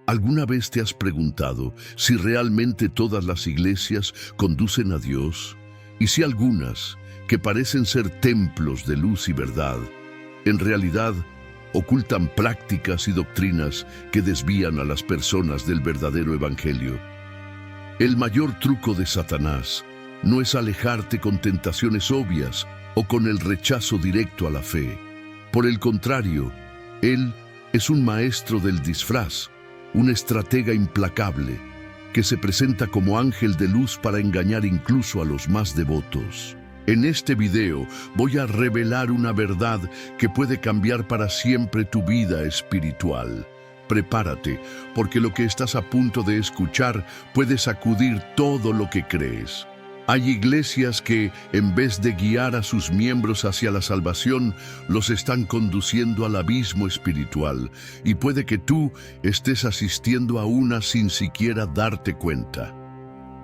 ¿Alguna vez te has preguntado si realmente todas las iglesias conducen a Dios? Y si algunas, que parecen ser templos de luz y verdad, en realidad ocultan prácticas y doctrinas que desvían a las personas del verdadero evangelio? El mayor truco de Satanás no es alejarte con tentaciones obvias o con el rechazo directo a la fe. Por el contrario, él es un maestro del disfraz, un estratega implacable que se presenta como ángel de luz para engañar incluso a los más devotos. En este video voy a revelar una verdad que puede cambiar para siempre tu vida espiritual. Prepárate, porque lo que estás a punto de escuchar puede sacudir todo lo que crees. Hay iglesias que, en vez de guiar a sus miembros hacia la salvación, los están conduciendo al abismo espiritual, y puede que tú estés asistiendo a una sin siquiera darte cuenta.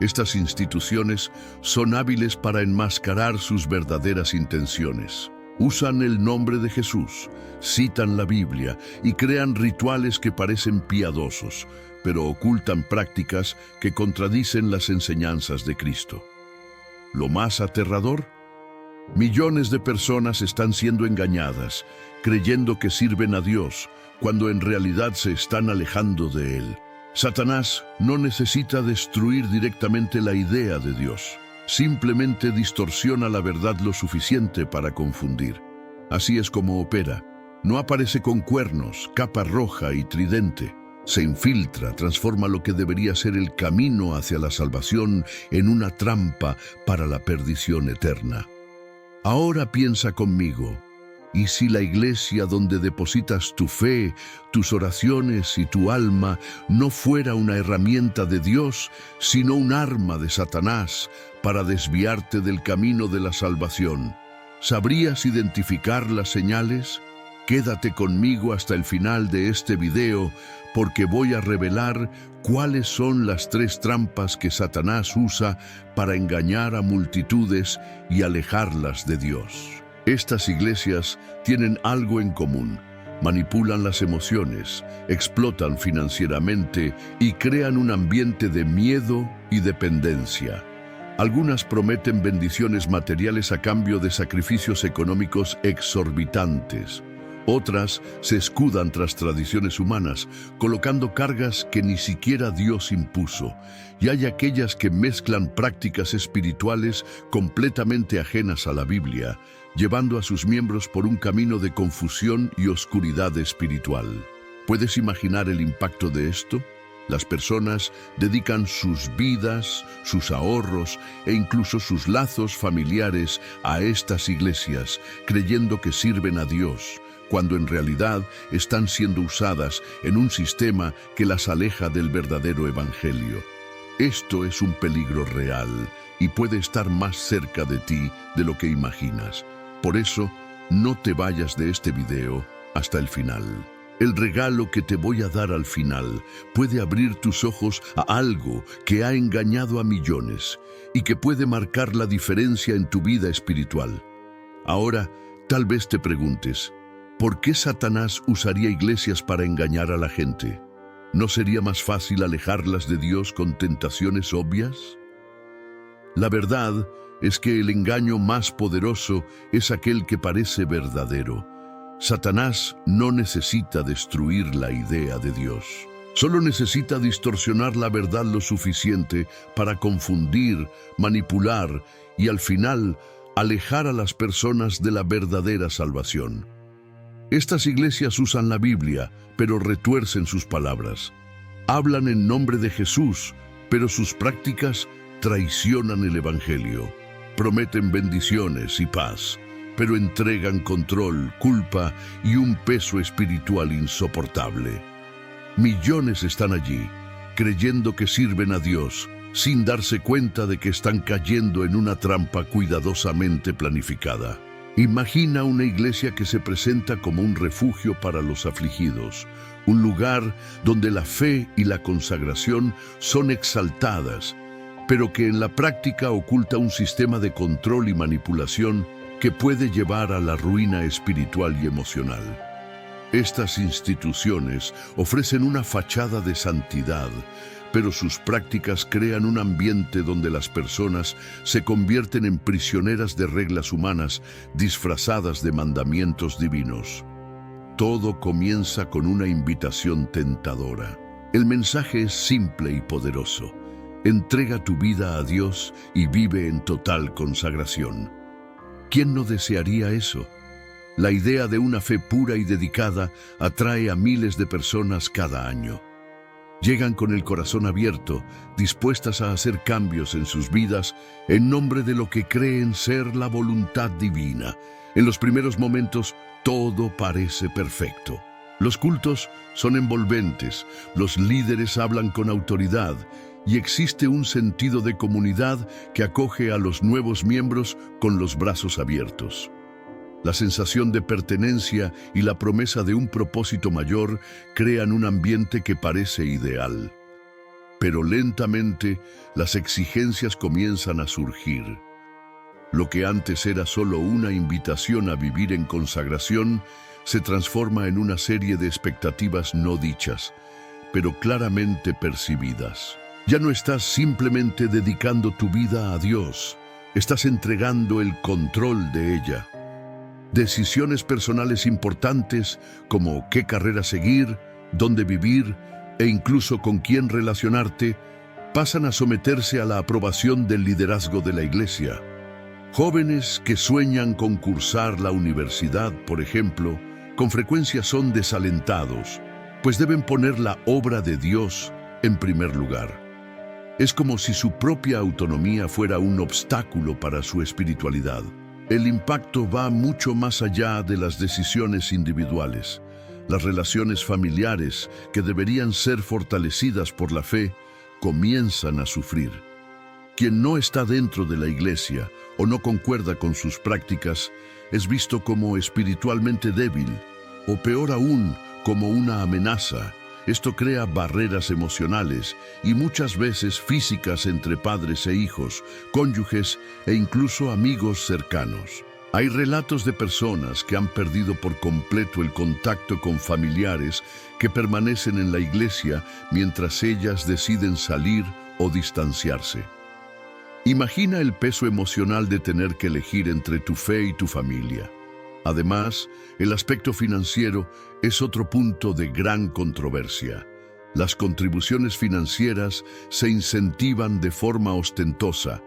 Estas instituciones son hábiles para enmascarar sus verdaderas intenciones. Usan el nombre de Jesús, citan la Biblia y crean rituales que parecen piadosos, pero ocultan prácticas que contradicen las enseñanzas de Cristo. Lo más aterrador, millones de personas están siendo engañadas, creyendo que sirven a Dios, cuando en realidad se están alejando de Él. Satanás no necesita destruir directamente la idea de Dios. Simplemente distorsiona la verdad lo suficiente para confundir. Así es como opera. No aparece con cuernos, capa roja y tridente. Se infiltra, transforma lo que debería ser el camino hacia la salvación en una trampa para la perdición eterna. Ahora piensa conmigo, ¿y si la iglesia donde depositas tu fe, tus oraciones y tu alma no fuera una herramienta de Dios, sino un arma de Satanás para desviarte del camino de la salvación? ¿Sabrías identificar las señales? Quédate conmigo hasta el final de este video, porque voy a revelar cuáles son las 3 trampas que Satanás usa para engañar a multitudes y alejarlas de Dios. Estas iglesias tienen algo en común: manipulan las emociones, explotan financieramente y crean un ambiente de miedo y dependencia. Algunas prometen bendiciones materiales a cambio de sacrificios económicos exorbitantes. Otras se escudan tras tradiciones humanas, colocando cargas que ni siquiera Dios impuso. Y hay aquellas que mezclan prácticas espirituales completamente ajenas a la Biblia, llevando a sus miembros por un camino de confusión y oscuridad espiritual. ¿Puedes imaginar el impacto de esto? Las personas dedican sus vidas, sus ahorros e incluso sus lazos familiares a estas iglesias, creyendo que sirven a Dios, cuando en realidad están siendo usadas en un sistema que las aleja del verdadero evangelio. Esto es un peligro real y puede estar más cerca de ti de lo que imaginas. Por eso, no te vayas de este video hasta el final. El regalo que te voy a dar al final puede abrir tus ojos a algo que ha engañado a millones y que puede marcar la diferencia en tu vida espiritual. Ahora, tal vez te preguntes, ¿por qué Satanás usaría iglesias para engañar a la gente? ¿No sería más fácil alejarlas de Dios con tentaciones obvias? La verdad es que el engaño más poderoso es aquel que parece verdadero. Satanás no necesita destruir la idea de Dios. Solo necesita distorsionar la verdad lo suficiente para confundir, manipular y al final alejar a las personas de la verdadera salvación. Estas iglesias usan la Biblia, pero retuercen sus palabras. Hablan en nombre de Jesús, pero sus prácticas traicionan el Evangelio. Prometen bendiciones y paz, pero entregan control, culpa y un peso espiritual insoportable. Millones están allí, creyendo que sirven a Dios, sin darse cuenta de que están cayendo en una trampa cuidadosamente planificada. Imagina una iglesia que se presenta como un refugio para los afligidos, un lugar donde la fe y la consagración son exaltadas, pero que en la práctica oculta un sistema de control y manipulación que puede llevar a la ruina espiritual y emocional. Estas instituciones ofrecen una fachada de santidad, pero sus prácticas crean un ambiente donde las personas se convierten en prisioneras de reglas humanas disfrazadas de mandamientos divinos. Todo comienza con una invitación tentadora. El mensaje es simple y poderoso. Entrega tu vida a Dios y vive en total consagración. ¿Quién no desearía eso? La idea de una fe pura y dedicada atrae a miles de personas cada año. Llegan con el corazón abierto, dispuestas a hacer cambios en sus vidas en nombre de lo que creen ser la voluntad divina. En los primeros momentos, todo parece perfecto. Los cultos son envolventes, los líderes hablan con autoridad y existe un sentido de comunidad que acoge a los nuevos miembros con los brazos abiertos. La sensación de pertenencia y la promesa de un propósito mayor crean un ambiente que parece ideal. Pero lentamente, las exigencias comienzan a surgir. Lo que antes era solo una invitación a vivir en consagración, se transforma en una serie de expectativas no dichas, pero claramente percibidas. Ya no estás simplemente dedicando tu vida a Dios, estás entregando el control de ella. Decisiones personales importantes como qué carrera seguir, dónde vivir e incluso con quién relacionarte pasan a someterse a la aprobación del liderazgo de la Iglesia. Jóvenes que sueñan con cursar la universidad, por ejemplo, con frecuencia son desalentados, pues deben poner la obra de Dios en primer lugar. Es como si su propia autonomía fuera un obstáculo para su espiritualidad. El impacto va mucho más allá de las decisiones individuales. Las relaciones familiares, que deberían ser fortalecidas por la fe, comienzan a sufrir. Quien no está dentro de la Iglesia o no concuerda con sus prácticas es visto como espiritualmente débil o peor aún, como una amenaza. Esto crea barreras emocionales y muchas veces físicas entre padres e hijos, cónyuges e incluso amigos cercanos. Hay relatos de personas que han perdido por completo el contacto con familiares que permanecen en la Iglesia mientras ellas deciden salir o distanciarse. Imagina el peso emocional de tener que elegir entre tu fe y tu familia. Además, el aspecto financiero es otro punto de gran controversia. Las contribuciones financieras se incentivan de forma ostentosa,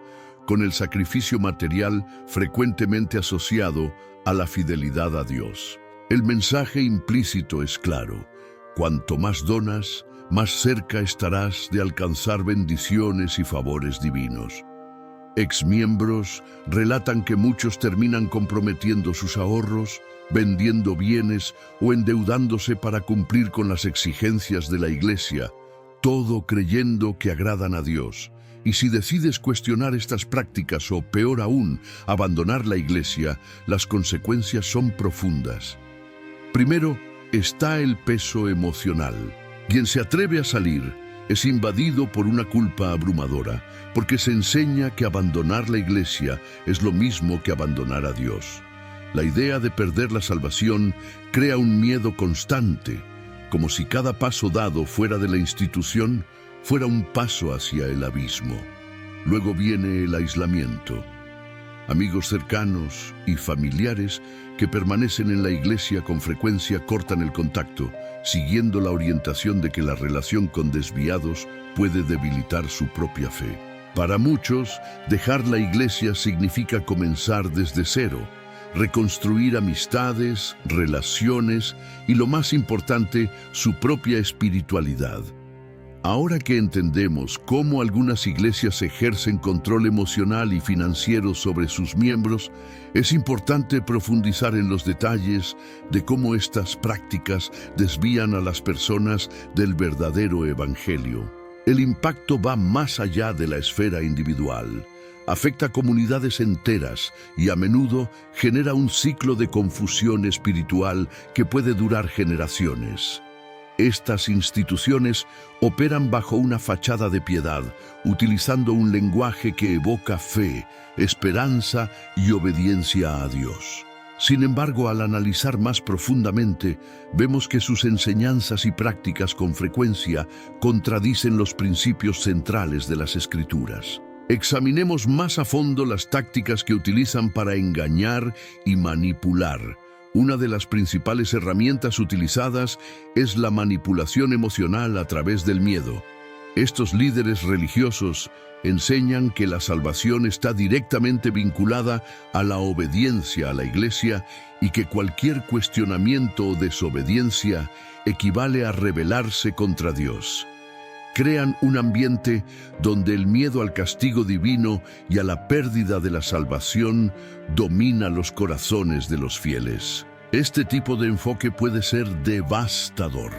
con el sacrificio material frecuentemente asociado a la fidelidad a Dios. El mensaje implícito es claro: cuanto más donas, más cerca estarás de alcanzar bendiciones y favores divinos. Exmiembros relatan que muchos terminan comprometiendo sus ahorros, vendiendo bienes o endeudándose para cumplir con las exigencias de la Iglesia, todo creyendo que agradan a Dios. Y si decides cuestionar estas prácticas o, peor aún, abandonar la Iglesia, las consecuencias son profundas. Primero, está el peso emocional. Quien se atreve a salir es invadido por una culpa abrumadora, porque se enseña que abandonar la Iglesia es lo mismo que abandonar a Dios. La idea de perder la salvación crea un miedo constante, como si cada paso dado fuera de la institución fuera un paso hacia el abismo. Luego viene el aislamiento. Amigos cercanos y familiares que permanecen en la Iglesia con frecuencia cortan el contacto, siguiendo la orientación de que la relación con desviados puede debilitar su propia fe. Para muchos, dejar la Iglesia significa comenzar desde cero, reconstruir amistades, relaciones y, lo más importante, su propia espiritualidad. Ahora que entendemos cómo algunas iglesias ejercen control emocional y financiero sobre sus miembros, es importante profundizar en los detalles de cómo estas prácticas desvían a las personas del verdadero evangelio. El impacto va más allá de la esfera individual. Afecta a comunidades enteras y a menudo genera un ciclo de confusión espiritual que puede durar generaciones. Estas instituciones operan bajo una fachada de piedad, utilizando un lenguaje que evoca fe, esperanza y obediencia a Dios. Sin embargo, al analizar más profundamente, vemos que sus enseñanzas y prácticas con frecuencia contradicen los principios centrales de las Escrituras. Examinemos más a fondo las tácticas que utilizan para engañar y manipular. Una de las principales herramientas utilizadas es la manipulación emocional a través del miedo. Estos líderes religiosos enseñan que la salvación está directamente vinculada a la obediencia a la Iglesia y que cualquier cuestionamiento o desobediencia equivale a rebelarse contra Dios. Crean un ambiente donde el miedo al castigo divino y a la pérdida de la salvación domina los corazones de los fieles. Este tipo de enfoque puede ser devastador.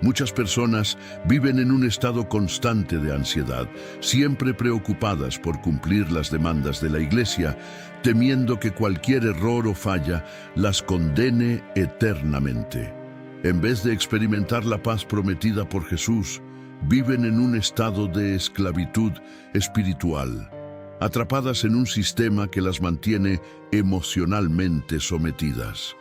Muchas personas viven en un estado constante de ansiedad, siempre preocupadas por cumplir las demandas de la Iglesia, temiendo que cualquier error o falla las condene eternamente. En vez de experimentar la paz prometida por Jesús, viven en un estado de esclavitud espiritual, atrapadas en un sistema que las mantiene emocionalmente sometidas.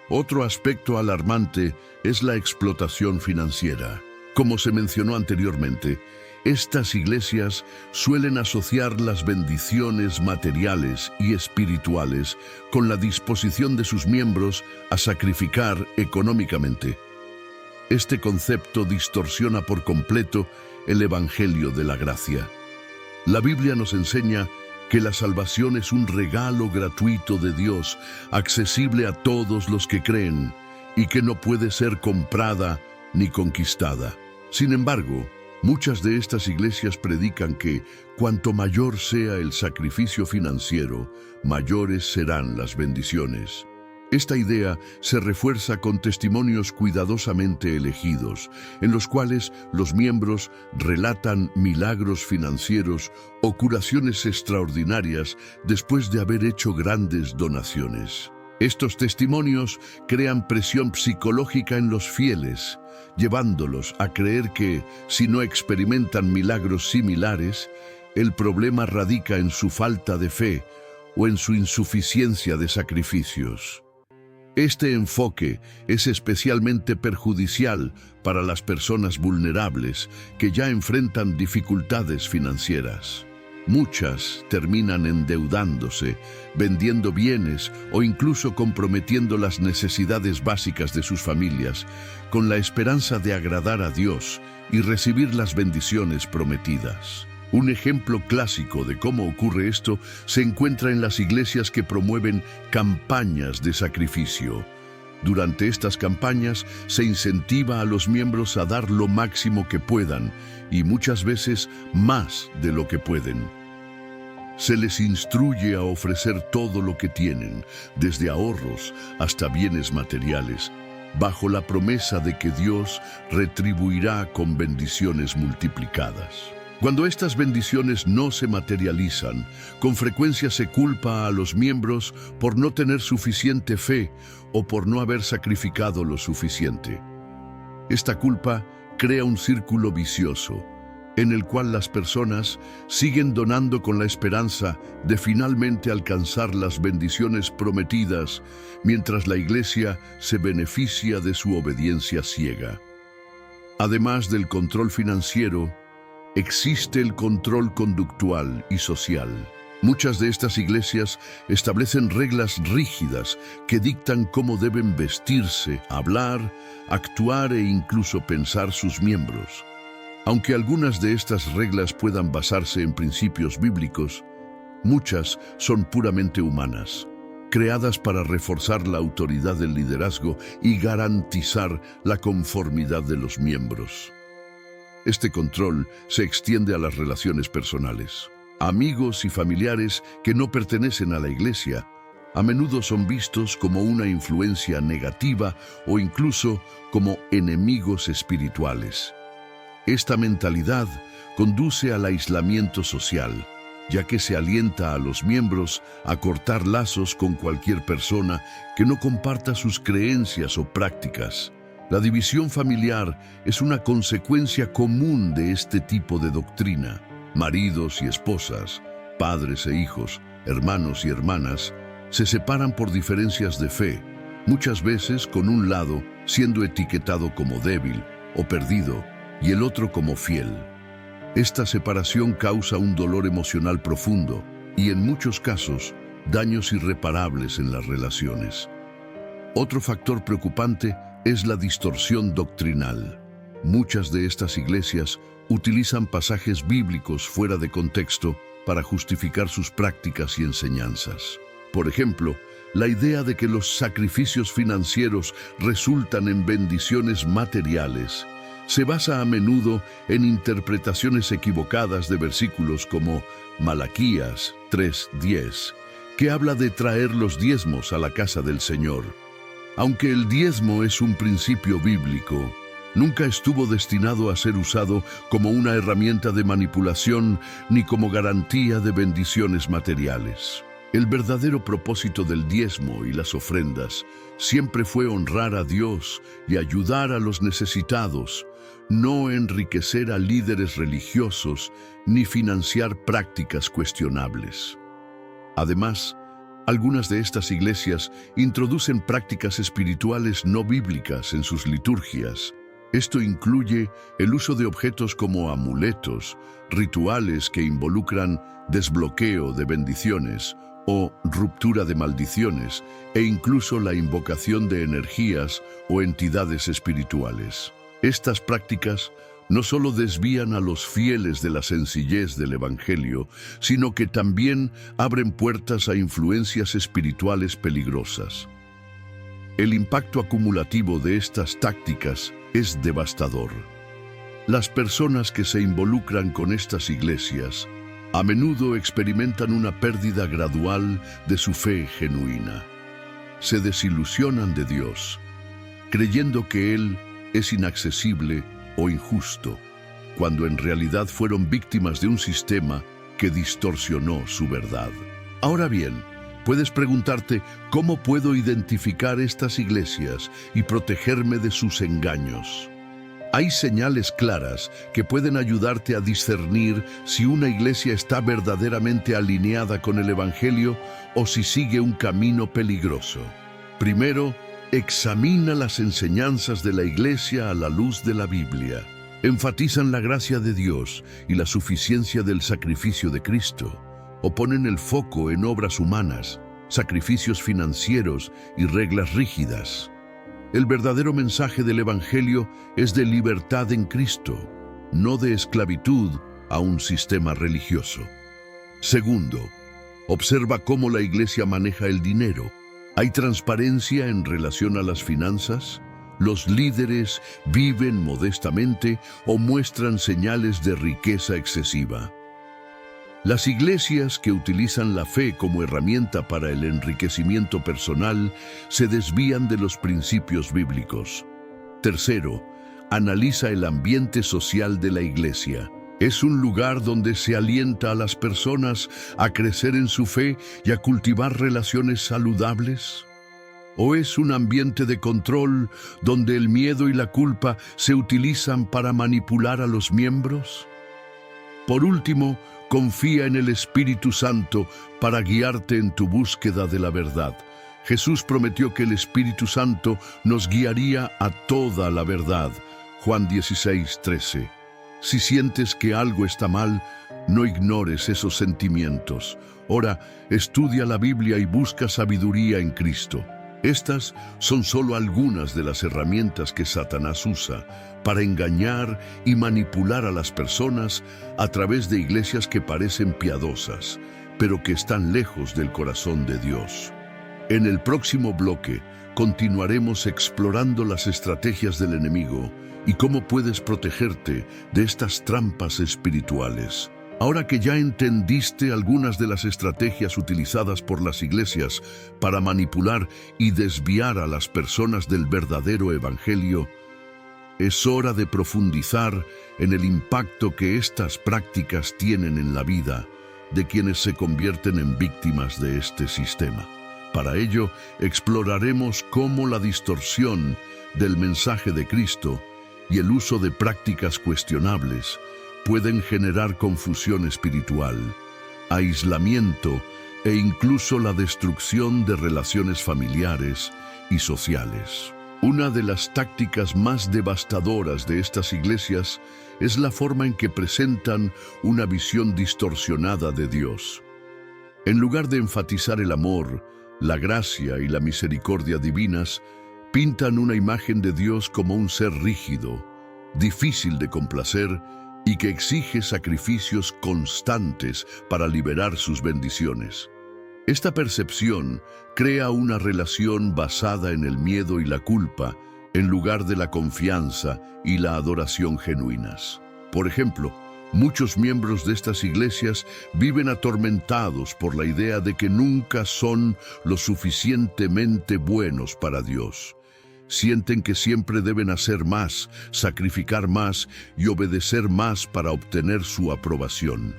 Otro aspecto alarmante es la explotación financiera. Como se mencionó anteriormente, estas iglesias suelen asociar las bendiciones materiales y espirituales con la disposición de sus miembros a sacrificar económicamente. Este concepto distorsiona por completo el Evangelio de la gracia. La Biblia nos enseña que la salvación es un regalo gratuito de Dios, accesible a todos los que creen, y que no puede ser comprada ni conquistada. Sin embargo, muchas de estas iglesias predican que cuanto mayor sea el sacrificio financiero, mayores serán las bendiciones. Esta idea se refuerza con testimonios cuidadosamente elegidos, en los cuales los miembros relatan milagros financieros o curaciones extraordinarias después de haber hecho grandes donaciones. Estos testimonios crean presión psicológica en los fieles, llevándolos a creer que, si no experimentan milagros similares, el problema radica en su falta de fe o en su insuficiencia de sacrificios. Este enfoque es especialmente perjudicial para las personas vulnerables que ya enfrentan dificultades financieras. Muchas terminan endeudándose, vendiendo bienes o incluso comprometiendo las necesidades básicas de sus familias, con la esperanza de agradar a Dios y recibir las bendiciones prometidas. Un ejemplo clásico de cómo ocurre esto se encuentra en las iglesias que promueven campañas de sacrificio. Durante estas campañas se incentiva a los miembros a dar lo máximo que puedan y muchas veces más de lo que pueden. Se les instruye a ofrecer todo lo que tienen, desde ahorros hasta bienes materiales, bajo la promesa de que Dios retribuirá con bendiciones multiplicadas. Cuando estas bendiciones no se materializan, con frecuencia se culpa a los miembros por no tener suficiente fe o por no haber sacrificado lo suficiente. Esta culpa crea un círculo vicioso, en el cual las personas siguen donando con la esperanza de finalmente alcanzar las bendiciones prometidas, mientras la Iglesia se beneficia de su obediencia ciega. Además del control financiero, existe el control conductual y social. Muchas de estas iglesias establecen reglas rígidas que dictan cómo deben vestirse, hablar, actuar e incluso pensar sus miembros. Aunque algunas de estas reglas puedan basarse en principios bíblicos, muchas son puramente humanas, creadas para reforzar la autoridad del liderazgo y garantizar la conformidad de los miembros. Este control se extiende a las relaciones personales. Amigos y familiares que no pertenecen a la iglesia a menudo son vistos como una influencia negativa o incluso como enemigos espirituales. Esta mentalidad conduce al aislamiento social, ya que se alienta a los miembros a cortar lazos con cualquier persona que no comparta sus creencias o prácticas. La división familiar es una consecuencia común de este tipo de doctrina. Maridos y esposas, padres e hijos, hermanos y hermanas, se separan por diferencias de fe, muchas veces con un lado siendo etiquetado como débil o perdido y el otro como fiel. Esta separación causa un dolor emocional profundo y en muchos casos daños irreparables en las relaciones. Otro factor preocupante es la distorsión doctrinal. Muchas de estas iglesias utilizan pasajes bíblicos fuera de contexto para justificar sus prácticas y enseñanzas. Por ejemplo, la idea de que los sacrificios financieros resultan en bendiciones materiales se basa a menudo en interpretaciones equivocadas de versículos como Malaquías 3:10, que habla de traer los diezmos a la casa del Señor. Aunque el diezmo es un principio bíblico, nunca estuvo destinado a ser usado como una herramienta de manipulación ni como garantía de bendiciones materiales. El verdadero propósito del diezmo y las ofrendas siempre fue honrar a Dios y ayudar a los necesitados, no enriquecer a líderes religiosos ni financiar prácticas cuestionables. Además, algunas de estas iglesias introducen prácticas espirituales no bíblicas en sus liturgias. Esto incluye el uso de objetos como amuletos, rituales que involucran desbloqueo de bendiciones o ruptura de maldiciones, e incluso la invocación de energías o entidades espirituales. Estas prácticas no solo desvían a los fieles de la sencillez del Evangelio, sino que también abren puertas a influencias espirituales peligrosas. El impacto acumulativo de estas tácticas es devastador. Las personas que se involucran con estas iglesias a menudo experimentan una pérdida gradual de su fe genuina. Se desilusionan de Dios, creyendo que Él es inaccesible o injusto, cuando en realidad fueron víctimas de un sistema que distorsionó su verdad. Ahora bien, puedes preguntarte, ¿cómo puedo identificar estas iglesias y protegerme de sus engaños? Hay señales claras que pueden ayudarte a discernir si una iglesia está verdaderamente alineada con el Evangelio o si sigue un camino peligroso. Primero, examina las enseñanzas de la iglesia a la luz de la Biblia. Enfatizan la gracia de Dios y la suficiencia del sacrificio de Cristo, o ponen el foco en obras humanas, sacrificios financieros y reglas rígidas. El verdadero mensaje del Evangelio es de libertad en Cristo, no de esclavitud a un sistema religioso. Segundo, observa cómo la iglesia maneja el dinero. ¿Hay transparencia en relación a las finanzas? ¿Los líderes viven modestamente o muestran señales de riqueza excesiva? Las iglesias que utilizan la fe como herramienta para el enriquecimiento personal se desvían de los principios bíblicos. Tercero, analiza el ambiente social de la iglesia. ¿Es un lugar donde se alienta a las personas a crecer en su fe y a cultivar relaciones saludables? ¿O es un ambiente de control donde el miedo y la culpa se utilizan para manipular a los miembros? Por último, confía en el Espíritu Santo para guiarte en tu búsqueda de la verdad. Jesús prometió que el Espíritu Santo nos guiaría a toda la verdad. Juan 16:13. Si sientes que algo está mal, no ignores esos sentimientos. Ora, estudia la Biblia y busca sabiduría en Cristo. Estas son solo algunas de las herramientas que Satanás usa para engañar y manipular a las personas a través de iglesias que parecen piadosas, pero que están lejos del corazón de Dios. En el próximo bloque, continuaremos explorando las estrategias del enemigo y cómo puedes protegerte de estas trampas espirituales. Ahora que ya entendiste algunas de las estrategias utilizadas por las iglesias para manipular y desviar a las personas del verdadero evangelio, es hora de profundizar en el impacto que estas prácticas tienen en la vida de quienes se convierten en víctimas de este sistema. Para ello, exploraremos cómo la distorsión del mensaje de Cristo y el uso de prácticas cuestionables pueden generar confusión espiritual, aislamiento e incluso la destrucción de relaciones familiares y sociales. Una de las tácticas más devastadoras de estas iglesias es la forma en que presentan una visión distorsionada de Dios. En lugar de enfatizar el amor, la gracia y la misericordia divinas, pintan una imagen de Dios como un ser rígido, difícil de complacer y que exige sacrificios constantes para liberar sus bendiciones. Esta percepción crea una relación basada en el miedo y la culpa, en lugar de la confianza y la adoración genuinas. Por ejemplo, muchos miembros de estas iglesias viven atormentados por la idea de que nunca son lo suficientemente buenos para Dios. Sienten que siempre deben hacer más, sacrificar más y obedecer más para obtener su aprobación.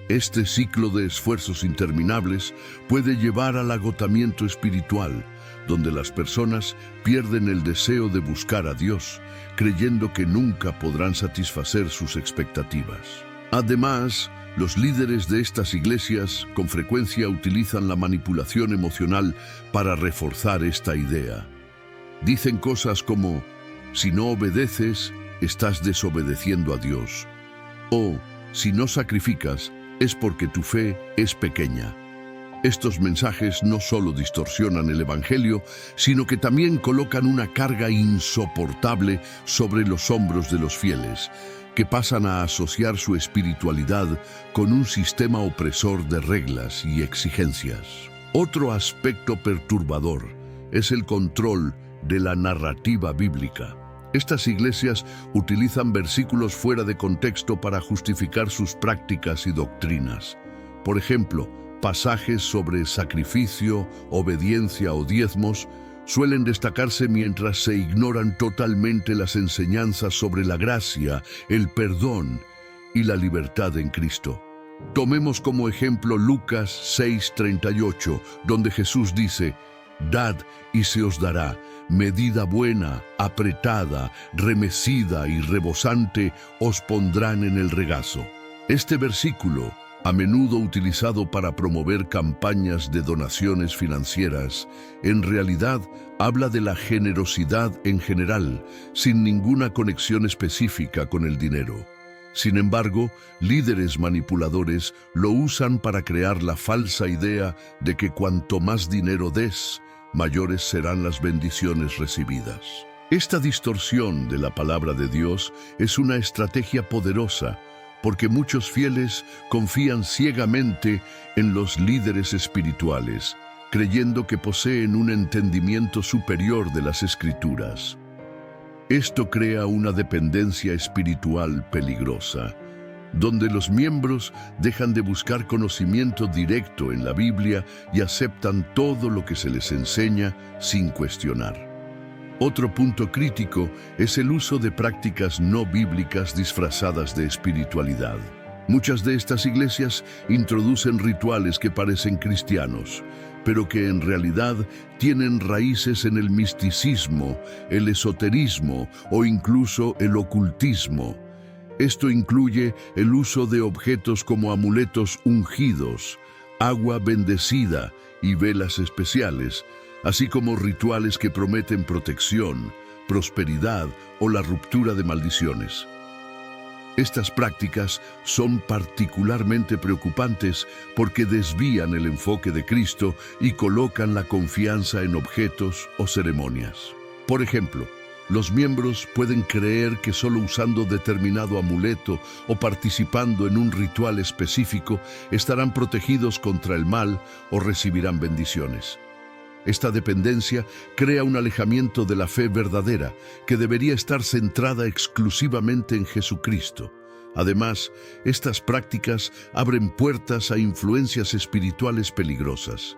Este ciclo de esfuerzos interminables puede llevar al agotamiento espiritual, donde las personas pierden el deseo de buscar a Dios, creyendo que nunca podrán satisfacer sus expectativas. Además, los líderes de estas iglesias con frecuencia utilizan la manipulación emocional para reforzar esta idea. Dicen cosas como, si no obedeces, estás desobedeciendo a Dios. O, si no sacrificas, es porque tu fe es pequeña. Estos mensajes no solo distorsionan el Evangelio, sino que también colocan una carga insoportable sobre los hombros de los fieles, que pasan a asociar su espiritualidad con un sistema opresor de reglas y exigencias. Otro aspecto perturbador es el control de la narrativa bíblica. Estas iglesias utilizan versículos fuera de contexto para justificar sus prácticas y doctrinas. Por ejemplo, pasajes sobre sacrificio, obediencia o diezmos suelen destacarse mientras se ignoran totalmente las enseñanzas sobre la gracia, el perdón y la libertad en Cristo. Tomemos como ejemplo Lucas 6:38, donde Jesús dice: «Dad y se os dará, medida buena, apretada, remecida y rebosante os pondrán en el regazo». Este versículo, a menudo utilizado para promover campañas de donaciones financieras, en realidad habla de la generosidad en general, sin ninguna conexión específica con el dinero. Sin embargo, líderes manipuladores lo usan para crear la falsa idea de que cuanto más dinero des, mayores serán las bendiciones recibidas. Esta distorsión de la palabra de Dios es una estrategia poderosa, porque muchos fieles confían ciegamente en los líderes espirituales, creyendo que poseen un entendimiento superior de las Escrituras. Esto crea una dependencia espiritual peligrosa, donde los miembros dejan de buscar conocimiento directo en la Biblia y aceptan todo lo que se les enseña sin cuestionar. Otro punto crítico es el uso de prácticas no bíblicas disfrazadas de espiritualidad. Muchas de estas iglesias introducen rituales que parecen cristianos, pero que en realidad tienen raíces en el misticismo, el esoterismo o incluso el ocultismo. Esto incluye el uso de objetos como amuletos ungidos, agua bendecida y velas especiales, así como rituales que prometen protección, prosperidad o la ruptura de maldiciones. Estas prácticas son particularmente preocupantes porque desvían el enfoque de Cristo y colocan la confianza en objetos o ceremonias. Por ejemplo, los miembros pueden creer que solo usando determinado amuleto o participando en un ritual específico estarán protegidos contra el mal o recibirán bendiciones. Esta dependencia crea un alejamiento de la fe verdadera, que debería estar centrada exclusivamente en Jesucristo. Además, estas prácticas abren puertas a influencias espirituales peligrosas.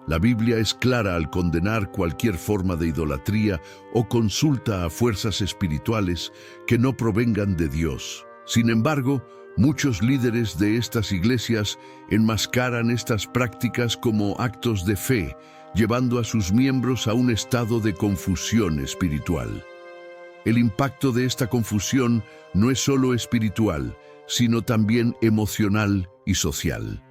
La Biblia es clara al condenar cualquier forma de idolatría o consulta a fuerzas espirituales que no provengan de Dios. Sin embargo, muchos líderes de estas iglesias enmascaran estas prácticas como actos de fe, llevando a sus miembros a un estado de confusión espiritual. El impacto de esta confusión no es solo espiritual, sino también emocional y social.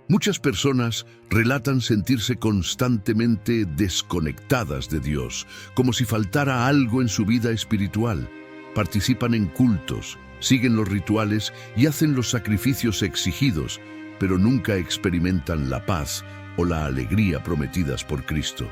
Muchas personas relatan sentirse constantemente desconectadas de Dios, como si faltara algo en su vida espiritual. Participan en cultos, siguen los rituales y hacen los sacrificios exigidos, pero nunca experimentan la paz o la alegría prometidas por Cristo.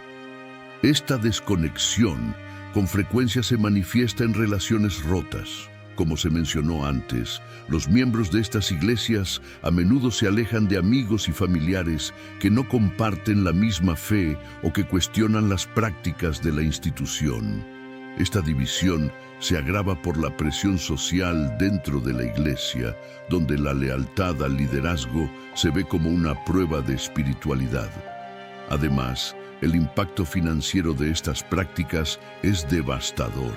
Esta desconexión con frecuencia se manifiesta en relaciones rotas. Como se mencionó antes, los miembros de estas iglesias a menudo se alejan de amigos y familiares que no comparten la misma fe o que cuestionan las prácticas de la institución. Esta división se agrava por la presión social dentro de la iglesia, donde la lealtad al liderazgo se ve como una prueba de espiritualidad. Además, el impacto financiero de estas prácticas es devastador.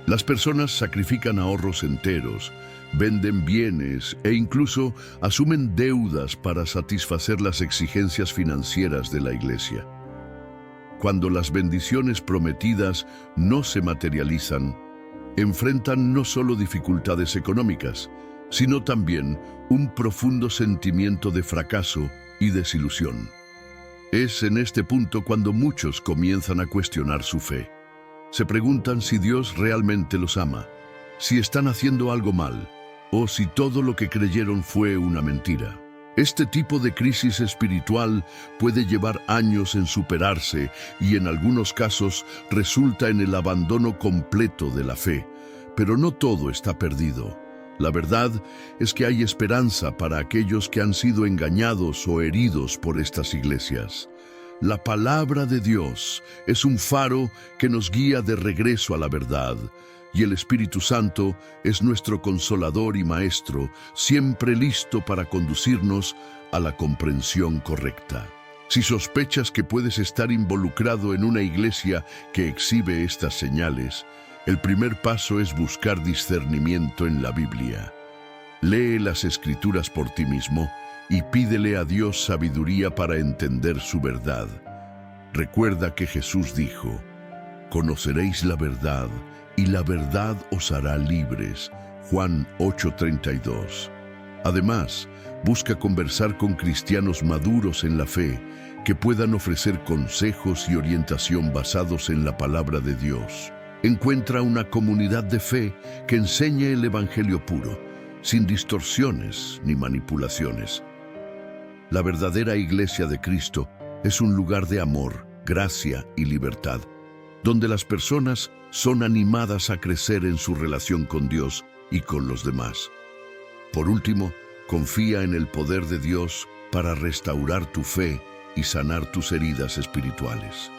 Las personas sacrifican ahorros enteros, venden bienes e incluso asumen deudas para satisfacer las exigencias financieras de la iglesia. Cuando las bendiciones prometidas no se materializan, enfrentan no solo dificultades económicas, sino también un profundo sentimiento de fracaso y desilusión. Es en este punto cuando muchos comienzan a cuestionar su fe. Se preguntan si Dios realmente los ama, si están haciendo algo mal, o si todo lo que creyeron fue una mentira. Este tipo de crisis espiritual puede llevar años en superarse y en algunos casos resulta en el abandono completo de la fe. Pero no todo está perdido. La verdad es que hay esperanza para aquellos que han sido engañados o heridos por estas iglesias. La palabra de Dios es un faro que nos guía de regreso a la verdad, y el Espíritu Santo es nuestro consolador y maestro, siempre listo para conducirnos a la comprensión correcta. Si sospechas que puedes estar involucrado en una iglesia que exhibe estas señales, el primer paso es buscar discernimiento en la Biblia. Lee las Escrituras por ti mismo y pídele a Dios sabiduría para entender su verdad. Recuerda que Jesús dijo: «Conoceréis la verdad, y la verdad os hará libres». Juan 8:32. Además, busca conversar con cristianos maduros en la fe que puedan ofrecer consejos y orientación basados en la palabra de Dios. Encuentra una comunidad de fe que enseñe el Evangelio puro, sin distorsiones ni manipulaciones. La verdadera iglesia de Cristo es un lugar de amor, gracia y libertad, donde las personas son animadas a crecer en su relación con Dios y con los demás. Por último, confía en el poder de Dios para restaurar tu fe y sanar tus heridas espirituales.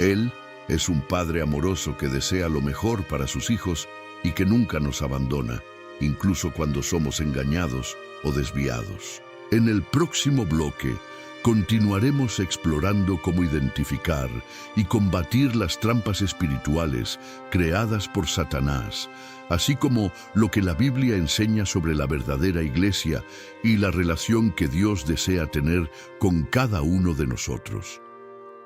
Él es un Padre amoroso que desea lo mejor para sus hijos y que nunca nos abandona, incluso cuando somos engañados o desviados. En el próximo bloque, continuaremos explorando cómo identificar y combatir las trampas espirituales creadas por Satanás, así como lo que la Biblia enseña sobre la verdadera iglesia y la relación que Dios desea tener con cada uno de nosotros.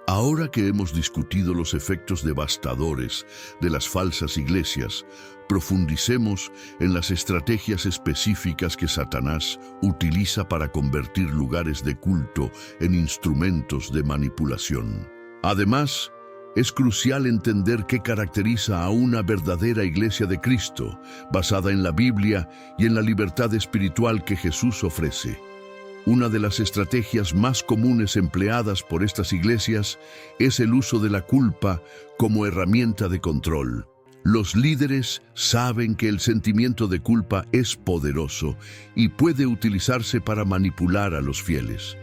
Ahora que hemos discutido los efectos devastadores de las falsas iglesias, profundicemos en las estrategias específicas que Satanás utiliza para convertir lugares de culto en instrumentos de manipulación. Además, es crucial entender qué caracteriza a una verdadera iglesia de Cristo, basada en la Biblia y en la libertad espiritual que Jesús ofrece. Una de las estrategias más comunes empleadas por estas iglesias es el uso de la culpa como herramienta de control. Los líderes saben que el sentimiento de culpa es poderoso y puede utilizarse para manipular a los fieles.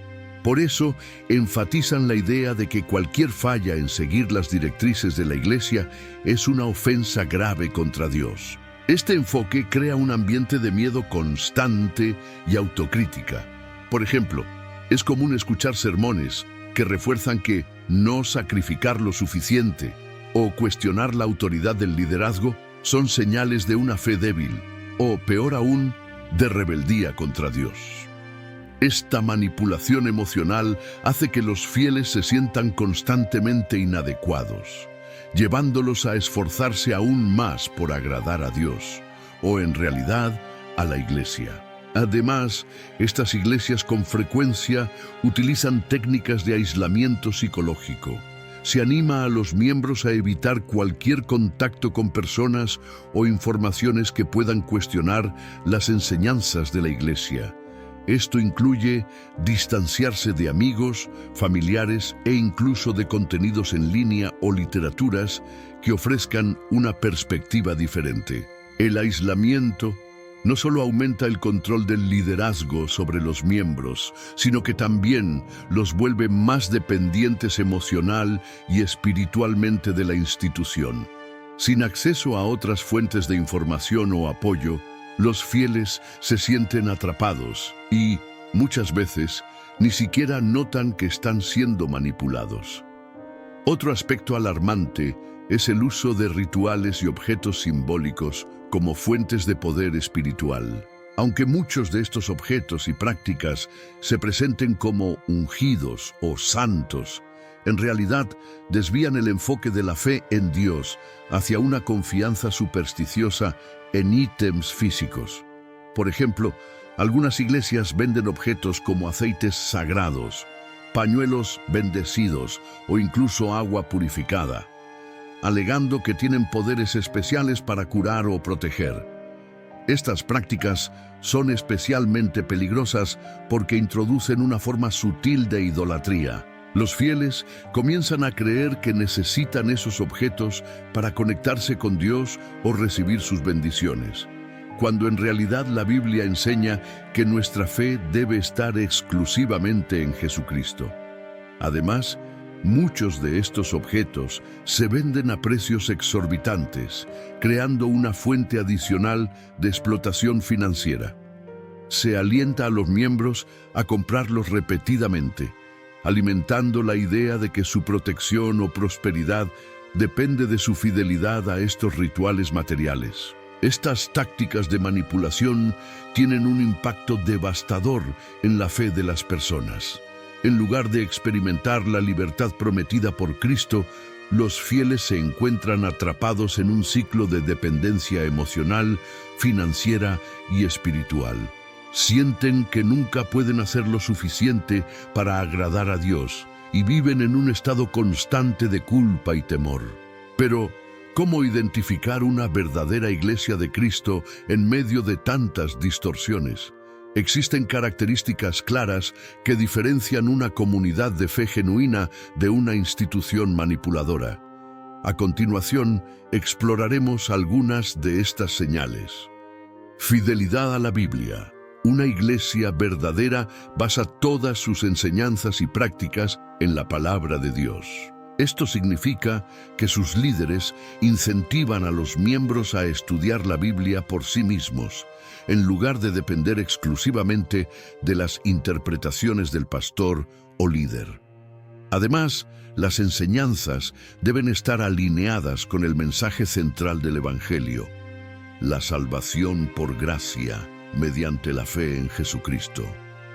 Por eso, enfatizan la idea de que cualquier falla en seguir las directrices de la iglesia es una ofensa grave contra Dios. Este enfoque crea un ambiente de miedo constante y autocrítica. Por ejemplo, es común escuchar sermones que refuerzan que no sacrificar lo suficiente o cuestionar la autoridad del liderazgo son señales de una fe débil o, peor aún, de rebeldía contra Dios. Esta manipulación emocional hace que los fieles se sientan constantemente inadecuados, llevándolos a esforzarse aún más por agradar a Dios o, en realidad, a la iglesia. Además, estas iglesias con frecuencia utilizan técnicas de aislamiento psicológico. Se anima a los miembros a evitar cualquier contacto con personas o informaciones que puedan cuestionar las enseñanzas de la iglesia. Esto incluye distanciarse de amigos, familiares e incluso de contenidos en línea o literaturas que ofrezcan una perspectiva diferente. El aislamiento no solo aumenta el control del liderazgo sobre los miembros, sino que también los vuelve más dependientes emocional y espiritualmente de la institución. Sin acceso a otras fuentes de información o apoyo, los fieles se sienten atrapados y, muchas veces, ni siquiera notan que están siendo manipulados. Otro aspecto alarmante es el uso de rituales y objetos simbólicos como fuentes de poder espiritual. Aunque muchos de estos objetos y prácticas se presenten como ungidos o santos, en realidad desvían el enfoque de la fe en Dios hacia una confianza supersticiosa en ítems físicos. Por ejemplo, algunas iglesias venden objetos como aceites sagrados, pañuelos bendecidos o incluso agua purificada, alegando que tienen poderes especiales para curar o proteger. Estas prácticas son especialmente peligrosas porque introducen una forma sutil de idolatría. Los fieles comienzan a creer que necesitan esos objetos para conectarse con Dios o recibir sus bendiciones, cuando en realidad la Biblia enseña que nuestra fe debe estar exclusivamente en Jesucristo. Además, muchos de estos objetos se venden a precios exorbitantes, creando una fuente adicional de explotación financiera. Se alienta a los miembros a comprarlos repetidamente, alimentando la idea de que su protección o prosperidad depende de su fidelidad a estos rituales materiales. Estas tácticas de manipulación tienen un impacto devastador en la fe de las personas. En lugar de experimentar la libertad prometida por Cristo, los fieles se encuentran atrapados en un ciclo de dependencia emocional, financiera y espiritual. Sienten que nunca pueden hacer lo suficiente para agradar a Dios y viven en un estado constante de culpa y temor. Pero, ¿cómo identificar una verdadera iglesia de Cristo en medio de tantas distorsiones? Existen características claras que diferencian una comunidad de fe genuina de una institución manipuladora. A continuación, exploraremos algunas de estas señales. Fidelidad a la Biblia. Una iglesia verdadera basa todas sus enseñanzas y prácticas en la palabra de Dios. Esto significa que sus líderes incentivan a los miembros a estudiar la Biblia por sí mismos, en lugar de depender exclusivamente de las interpretaciones del pastor o líder. Además, las enseñanzas deben estar alineadas con el mensaje central del Evangelio: la salvación por gracia, mediante la fe en Jesucristo.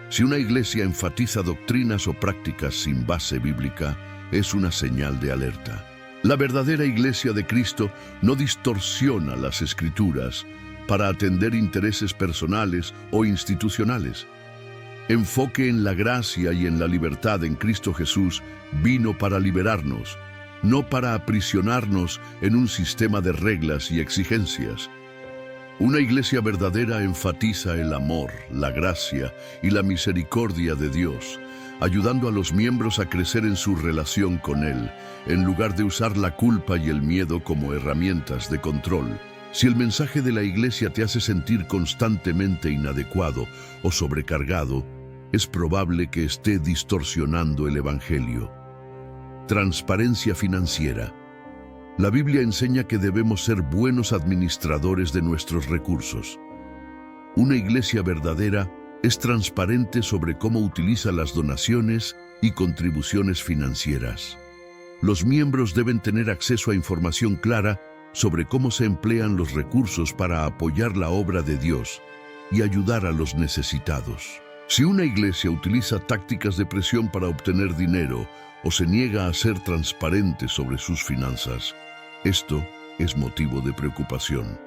Si una iglesia enfatiza doctrinas o prácticas sin base bíblica, es una señal de alerta. La verdadera iglesia de Cristo no distorsiona las Escrituras para atender intereses personales o institucionales. Enfoque en la gracia y en la libertad en Cristo Jesús vino para liberarnos, no para aprisionarnos en un sistema de reglas y exigencias. Una iglesia verdadera enfatiza el amor, la gracia y la misericordia de Dios, ayudando a los miembros a crecer en su relación con Él, en lugar de usar la culpa y el miedo como herramientas de control. Si el mensaje de la iglesia te hace sentir constantemente inadecuado o sobrecargado, es probable que esté distorsionando el Evangelio. Transparencia financiera. La Biblia enseña que debemos ser buenos administradores de nuestros recursos. Una iglesia verdadera es transparente sobre cómo utiliza las donaciones y contribuciones financieras. Los miembros deben tener acceso a información clara sobre cómo se emplean los recursos para apoyar la obra de Dios y ayudar a los necesitados. Si una iglesia utiliza tácticas de presión para obtener dinero o se niega a ser transparente sobre sus finanzas, esto es motivo de preocupación.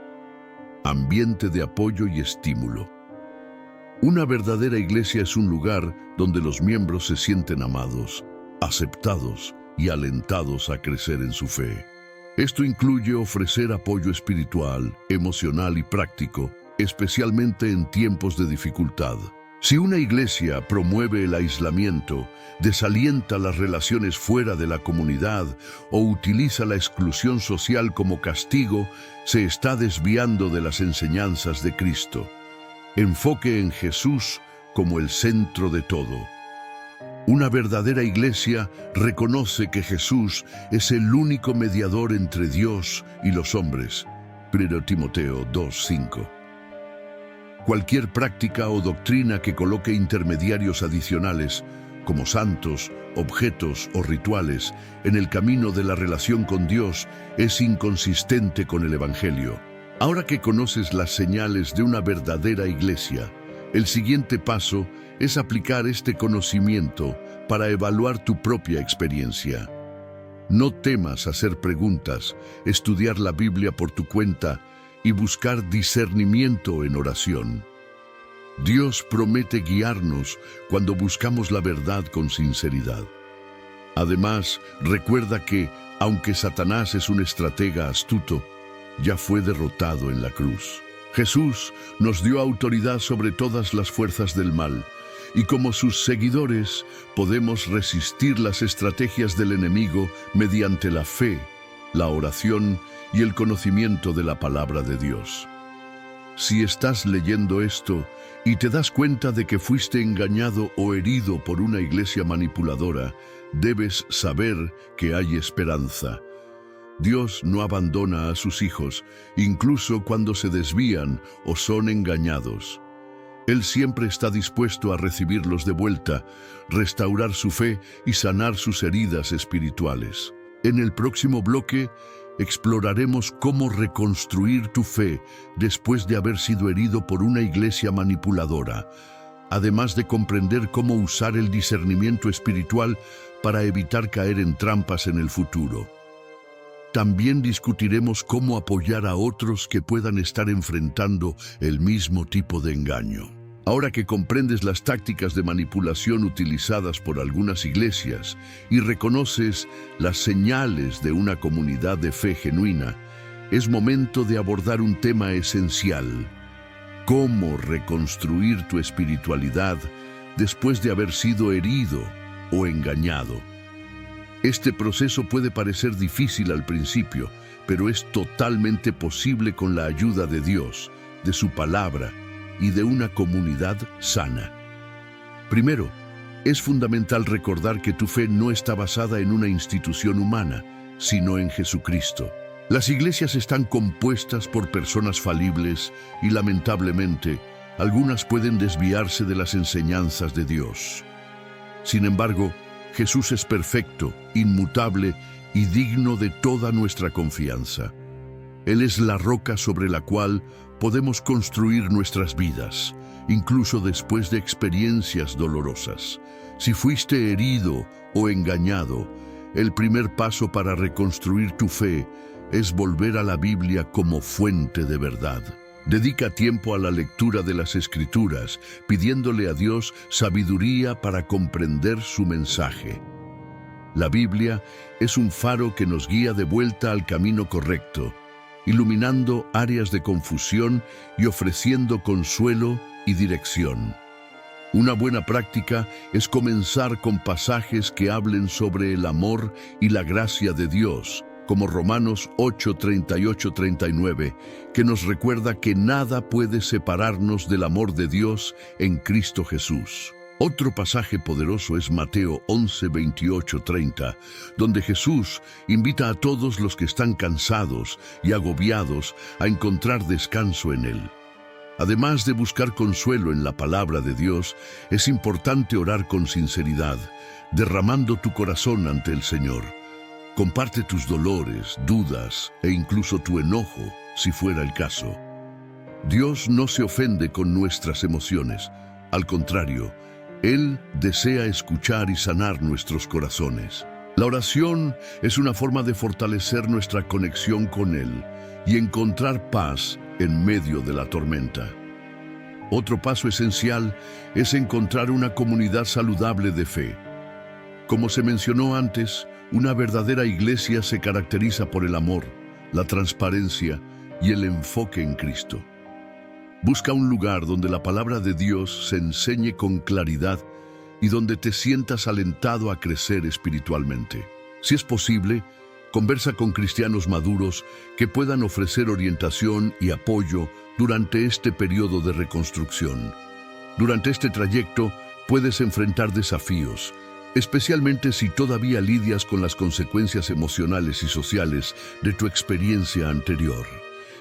Ambiente de apoyo y estímulo. Una verdadera iglesia es un lugar donde los miembros se sienten amados, aceptados y alentados a crecer en su fe. Esto incluye ofrecer apoyo espiritual, emocional y práctico, especialmente en tiempos de dificultad. Si una iglesia promueve el aislamiento, desalienta las relaciones fuera de la comunidad o utiliza la exclusión social como castigo, se está desviando de las enseñanzas de Cristo. Enfoque en Jesús como el centro de todo. Una verdadera iglesia reconoce que Jesús es el único mediador entre Dios y los hombres. 1 Timoteo 2:5. Cualquier práctica o doctrina que coloque intermediarios adicionales, como santos, objetos o rituales, en el camino de la relación con Dios, es inconsistente con el Evangelio. Ahora que conoces las señales de una verdadera iglesia, el siguiente paso es aplicar este conocimiento para evaluar tu propia experiencia. No temas hacer preguntas, estudiar la Biblia por tu cuenta y buscar discernimiento en oración. Dios promete guiarnos cuando buscamos la verdad con sinceridad. Además, recuerda que, aunque Satanás es un estratega astuto, ya fue derrotado en la cruz. Jesús nos dio autoridad sobre todas las fuerzas del mal, y como sus seguidores podemos resistir las estrategias del enemigo mediante la fe, la oración y el conocimiento de la palabra de Dios. Si estás leyendo esto y te das cuenta de que fuiste engañado o herido por una iglesia manipuladora, debes saber que hay esperanza. Dios no abandona a sus hijos, incluso cuando se desvían o son engañados. Él siempre está dispuesto a recibirlos de vuelta, restaurar su fe y sanar sus heridas espirituales. En el próximo bloque, exploraremos cómo reconstruir tu fe después de haber sido herido por una iglesia manipuladora, además de comprender cómo usar el discernimiento espiritual para evitar caer en trampas en el futuro. También discutiremos cómo apoyar a otros que puedan estar enfrentando el mismo tipo de engaño. Ahora que comprendes las tácticas de manipulación utilizadas por algunas iglesias y reconoces las señales de una comunidad de fe genuina, es momento de abordar un tema esencial: cómo reconstruir tu espiritualidad después de haber sido herido o engañado. Este proceso puede parecer difícil al principio, pero es totalmente posible con la ayuda de Dios, de su palabra y de una comunidad sana. Primero, es fundamental recordar que tu fe no está basada en una institución humana, sino en Jesucristo. Las iglesias están compuestas por personas falibles y, lamentablemente, algunas pueden desviarse de las enseñanzas de Dios. Sin embargo, Jesús es perfecto, inmutable y digno de toda nuestra confianza. Él es la roca sobre la cual podemos construir nuestras vidas, incluso después de experiencias dolorosas. Si fuiste herido o engañado, el primer paso para reconstruir tu fe es volver a la Biblia como fuente de verdad. Dedica tiempo a la lectura de las Escrituras, pidiéndole a Dios sabiduría para comprender su mensaje. La Biblia es un faro que nos guía de vuelta al camino correcto, iluminando áreas de confusión y ofreciendo consuelo y dirección. Una buena práctica es comenzar con pasajes que hablen sobre el amor y la gracia de Dios, como Romanos 8:38-39, que nos recuerda que nada puede separarnos del amor de Dios en Cristo Jesús. Otro pasaje poderoso es Mateo 11:28-30, donde Jesús invita a todos los que están cansados y agobiados a encontrar descanso en Él. Además de buscar consuelo en la palabra de Dios, es importante orar con sinceridad, derramando tu corazón ante el Señor. Comparte tus dolores, dudas e incluso tu enojo, si fuera el caso. Dios no se ofende con nuestras emociones, al contrario, Él desea escuchar y sanar nuestros corazones. La oración es una forma de fortalecer nuestra conexión con Él y encontrar paz en medio de la tormenta. Otro paso esencial es encontrar una comunidad saludable de fe. Como se mencionó antes, una verdadera iglesia se caracteriza por el amor, la transparencia y el enfoque en Cristo. Busca un lugar donde la palabra de Dios se enseñe con claridad y donde te sientas alentado a crecer espiritualmente. Si es posible, conversa con cristianos maduros que puedan ofrecer orientación y apoyo durante este periodo de reconstrucción. Durante este trayecto puedes enfrentar desafíos, especialmente si todavía lidias con las consecuencias emocionales y sociales de tu experiencia anterior.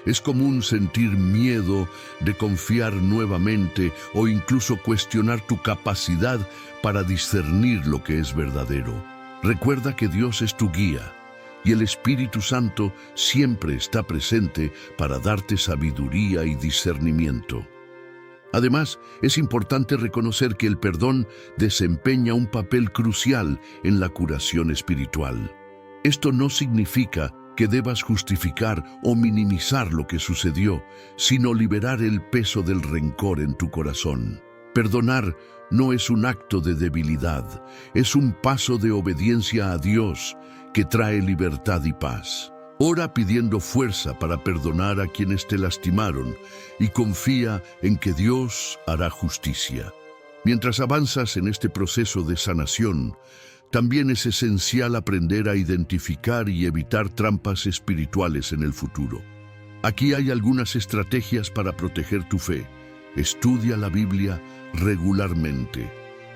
Es común sentir miedo de confiar nuevamente o incluso cuestionar tu capacidad para discernir lo que es verdadero. Recuerda que Dios es tu guía y el Espíritu Santo siempre está presente para darte sabiduría y discernimiento. Además, es importante reconocer que el perdón desempeña un papel crucial en la curación espiritual. Esto no significa que debas justificar o minimizar lo que sucedió, sino liberar el peso del rencor en tu corazón. Perdonar no es un acto de debilidad, es un paso de obediencia a Dios que trae libertad y paz. Ora pidiendo fuerza para perdonar a quienes te lastimaron y confía en que Dios hará justicia. Mientras avanzas en este proceso de sanación, también es esencial aprender a identificar y evitar trampas espirituales en el futuro. Aquí hay algunas estrategias para proteger tu fe. Estudia la Biblia regularmente.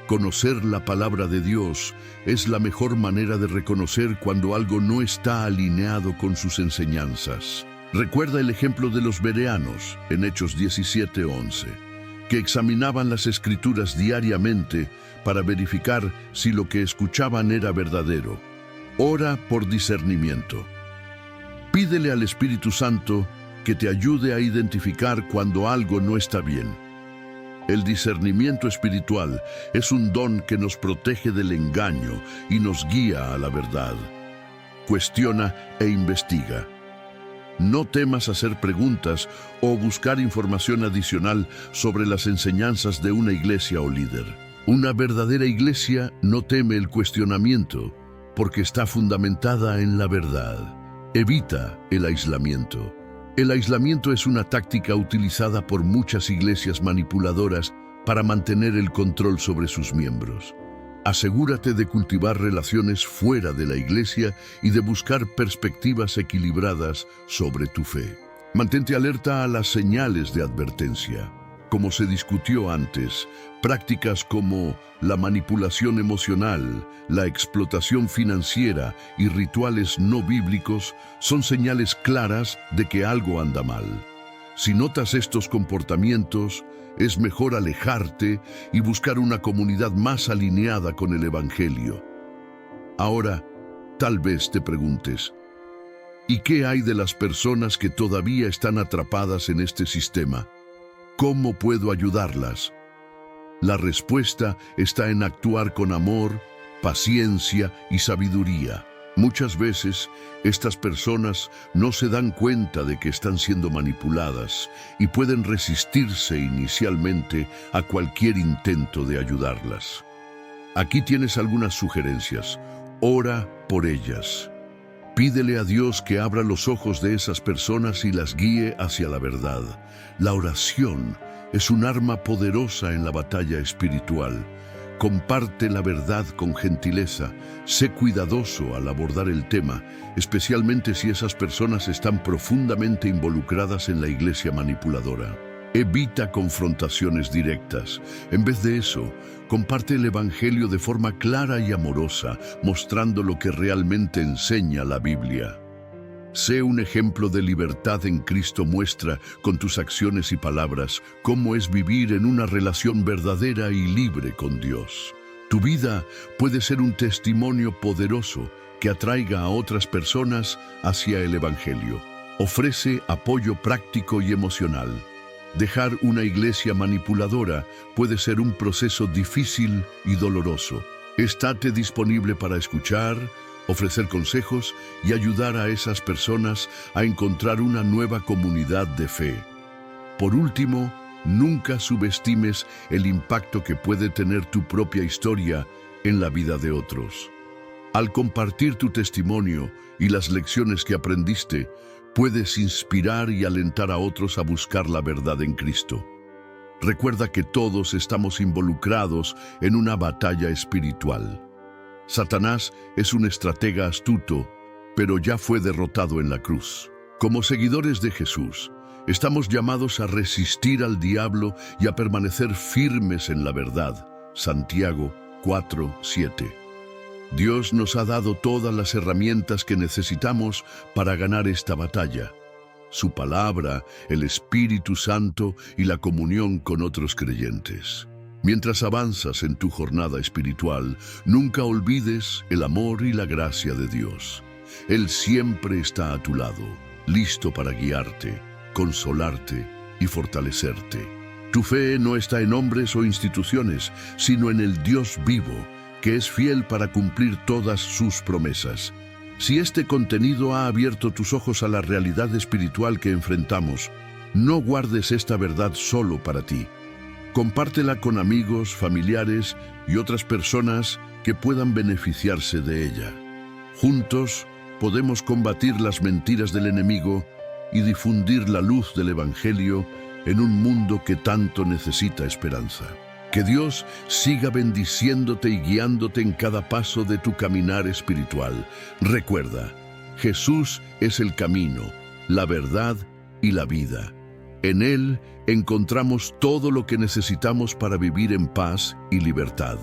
Conocer la palabra de Dios es la mejor manera de reconocer cuando algo no está alineado con sus enseñanzas. Recuerda el ejemplo de los bereanos en Hechos 17:11, que examinaban las Escrituras diariamente para verificar si lo que escuchaban era verdadero. Ora por discernimiento. Pídele al Espíritu Santo que te ayude a identificar cuando algo no está bien. El discernimiento espiritual es un don que nos protege del engaño y nos guía a la verdad. Cuestiona e investiga. No temas hacer preguntas o buscar información adicional sobre las enseñanzas de una iglesia o líder. Una verdadera iglesia no teme el cuestionamiento porque está fundamentada en la verdad. Evita el aislamiento. El aislamiento es una táctica utilizada por muchas iglesias manipuladoras para mantener el control sobre sus miembros. Asegúrate de cultivar relaciones fuera de la iglesia y de buscar perspectivas equilibradas sobre tu fe. Mantente alerta a las señales de advertencia. Como se discutió antes, prácticas como la manipulación emocional, la explotación financiera y rituales no bíblicos son señales claras de que algo anda mal. Si notas estos comportamientos, es mejor alejarte y buscar una comunidad más alineada con el Evangelio. Ahora, tal vez te preguntes, ¿y qué hay de las personas que todavía están atrapadas en este sistema? ¿Cómo puedo ayudarlas? La respuesta está en actuar con amor, paciencia y sabiduría. Muchas veces, estas personas no se dan cuenta de que están siendo manipuladas y pueden resistirse inicialmente a cualquier intento de ayudarlas. Aquí tienes algunas sugerencias. Ora por ellas. Pídele a Dios que abra los ojos de esas personas y las guíe hacia la verdad. La oración es un arma poderosa en la batalla espiritual. Comparte la verdad con gentileza. Sé cuidadoso al abordar el tema, especialmente si esas personas están profundamente involucradas en la iglesia manipuladora. Evita confrontaciones directas. En vez de eso, comparte el Evangelio de forma clara y amorosa, mostrando lo que realmente enseña la Biblia. Sé un ejemplo de libertad en Cristo. Muestra con tus acciones y palabras cómo es vivir en una relación verdadera y libre con Dios. Tu vida puede ser un testimonio poderoso que atraiga a otras personas hacia el Evangelio. Ofrece apoyo práctico y emocional. Dejar una iglesia manipuladora puede ser un proceso difícil y doloroso. Estate disponible para escuchar, ofrecer consejos y ayudar a esas personas a encontrar una nueva comunidad de fe. Por último, Nunca subestimes el impacto que puede tener tu propia historia en la vida de otros. Al compartir tu testimonio y las lecciones que aprendiste, puedes inspirar y alentar a otros a buscar la verdad en Cristo. Recuerda que todos estamos involucrados en una batalla espiritual. Satanás es un estratega astuto, pero ya fue derrotado en la cruz. Como seguidores de Jesús, estamos llamados a resistir al diablo y a permanecer firmes en la verdad. Santiago 4:7. Dios nos ha dado todas las herramientas que necesitamos para ganar esta batalla: su palabra, el Espíritu Santo y la comunión con otros creyentes. Mientras avanzas en tu jornada espiritual, nunca olvides el amor y la gracia de Dios. Él siempre está a tu lado, listo para guiarte, consolarte y fortalecerte. Tu fe no está en hombres o instituciones, sino en el Dios vivo, que es fiel para cumplir todas sus promesas. Si este contenido ha abierto tus ojos a la realidad espiritual que enfrentamos, no guardes esta verdad solo para ti. Compártela con amigos, familiares y otras personas que puedan beneficiarse de ella. Juntos podemos combatir las mentiras del enemigo y difundir la luz del Evangelio en un mundo que tanto necesita esperanza. Que Dios siga bendiciéndote y guiándote en cada paso de tu caminar espiritual. Recuerda, Jesús es el camino, la verdad y la vida. En Él encontramos todo lo que necesitamos para vivir en paz y libertad.